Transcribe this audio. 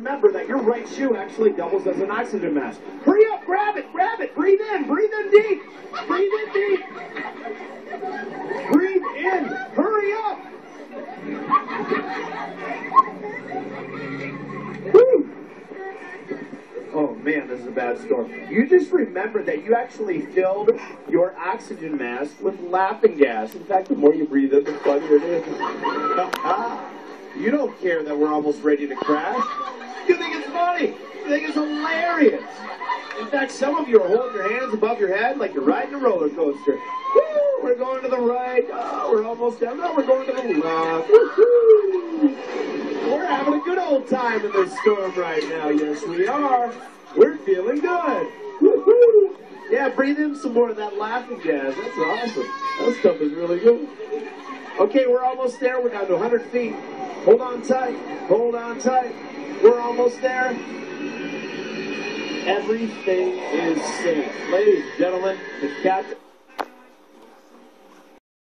remember that your right shoe actually doubles as an oxygen mask. Hurry up, grab it, breathe in deep, breathe in deep. Breathe in, hurry up. Woo. Oh man, this is a bad storm. You just remembered that you actually filled your oxygen mask with laughing gas. In fact, the more you breathe in, the funnier it is. You don't care that we're almost ready to crash. You think it's funny. You think it's hilarious. In fact, some of you are holding your hands above your head like you're riding a roller coaster. Woo! We're going to the right. Oh, we're almost down. No, we're going to the left. Woo-hoo! We're having a good old time in this storm right now. Yes, we are. We're feeling good. Woo-hoo! Yeah, breathe in some more of that laughing gas. That's awesome. That stuff is really good. Okay, we're almost there. We're down to 100 feet. Hold on tight. Hold on tight. We're almost there. Everything is safe. Ladies and gentlemen, the captain...